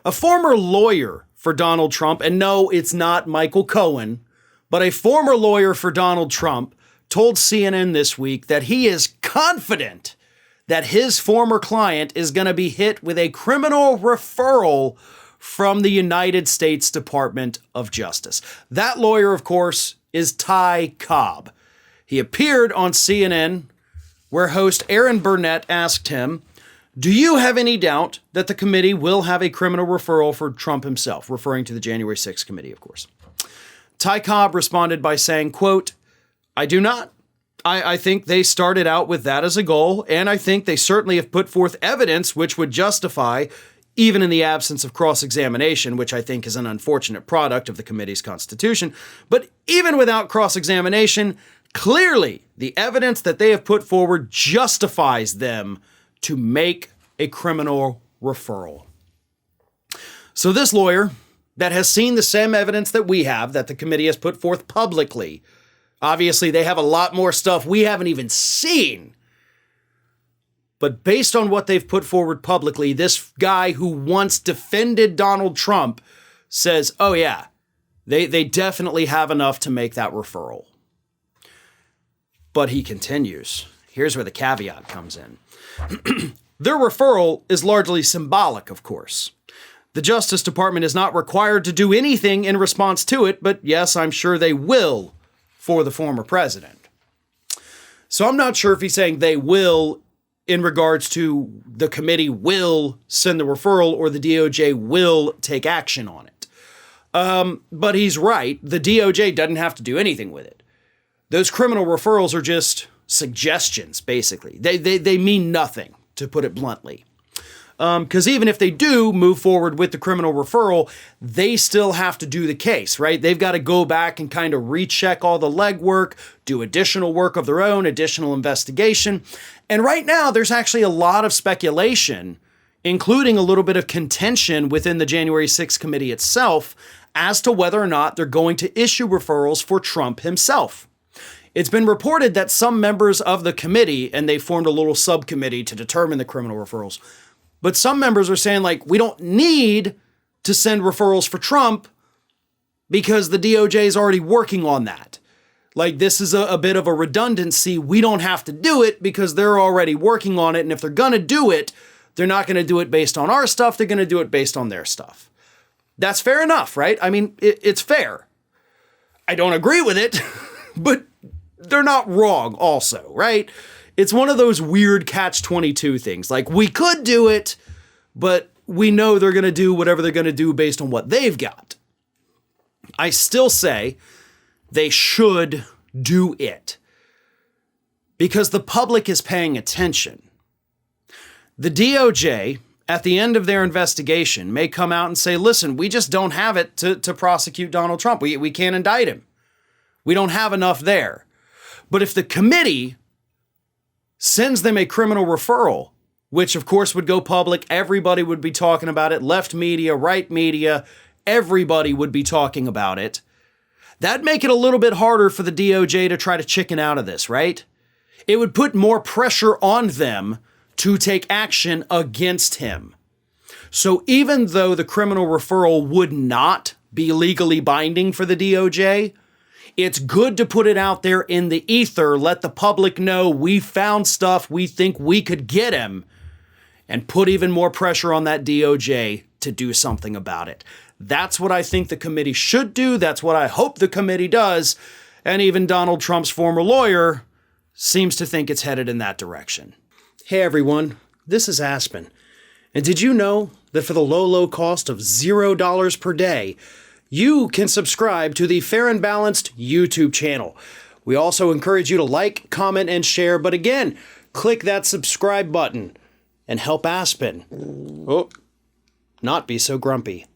A former lawyer for Donald Trump, and no, it's not Michael Cohen, but a former lawyer for Donald Trump told CNN this week that he is confident that his former client is going to be hit with a criminal referral from the United States Department of Justice. That lawyer, of course, is Ty Cobb. He appeared on CNN where host Aaron Burnett asked him, "Do you have any doubt that the committee will have a criminal referral for Trump himself?" Referring to the January 6th committee, of course. Ty Cobb responded by saying, quote, "I do not. I think they started out with that as a goal, and I think they certainly have put forth evidence which would justify, even in the absence of cross-examination, which I think is an unfortunate product of the committee's constitution, but even without cross-examination, clearly the evidence that they have put forward justifies them to make a criminal referral." So this lawyer that has seen the same evidence that we have, that the committee has put forth publicly, obviously they have a lot more stuff we haven't even seen, but based on what they've put forward publicly, this guy who once defended Donald Trump says, oh yeah, they definitely have enough to make that referral. But he continues. Here's where the caveat comes in. Their referral is largely symbolic, of course. The Justice Department is not required to do anything in response to it, but yes, I'm sure they will for the former president. So I'm not sure if he's saying they will in regards to the committee will send the referral or the DOJ will take action on it. But he's right. The DOJ doesn't have to do anything with it. Those criminal referrals are just suggestions, basically. They mean nothing, to put it bluntly. Because even if they do move forward with the criminal referral, they still have to do the case, right? They've got to go back and kind of recheck all the legwork, do additional work of their own, additional investigation. And right now, there's actually a lot of speculation, including a little bit of contention within the January 6th committee itself, as to whether or not they're going to issue referrals for Trump himself. It's been reported that some members of the committee, and they formed a little subcommittee to determine the criminal referrals, but some members are saying, like, we don't need to send referrals for Trump because the DOJ is already working on that. Like, this is a bit of a redundancy. We don't have to do it because they're already working on it. And if they're going to do it, they're not going to do it based on our stuff. They're going to do it based on their stuff. That's fair enough, right? I mean, it's fair. I don't agree with it, but they're not wrong also, right? It's one of those weird catch-22 things. Like, we could do it, but we know they're going to do whatever they're going to do based on what they've got. I still say they should do it because the public is paying attention. The DOJ, at the end of their investigation, may come out and say, listen, we just don't have it to prosecute Donald Trump. We can't indict him. We don't have enough there. But if the committee sends them a criminal referral, which of course would go public, everybody would be talking about it, left media, right media, everybody would be talking about it, that'd make it a little bit harder for the DOJ to try to chicken out of this, right? It would put more pressure on them to take action against him. So even though the criminal referral would not be legally binding for the DOJ, it's good to put it out there in the ether, let the public know we found stuff, we think we could get him, and put even more pressure on that DOJ to do something about it. That's what I think the committee should do. That's what I hope the committee does. And even Donald Trump's former lawyer seems to think it's headed in that direction. Hey everyone, this is Aspen. And did you know that for the low cost of $0 per day, you can subscribe to the Fair and Balanced YouTube channel. We also encourage you to like, comment, and share. But again, click that subscribe button and help Aspen not be so grumpy.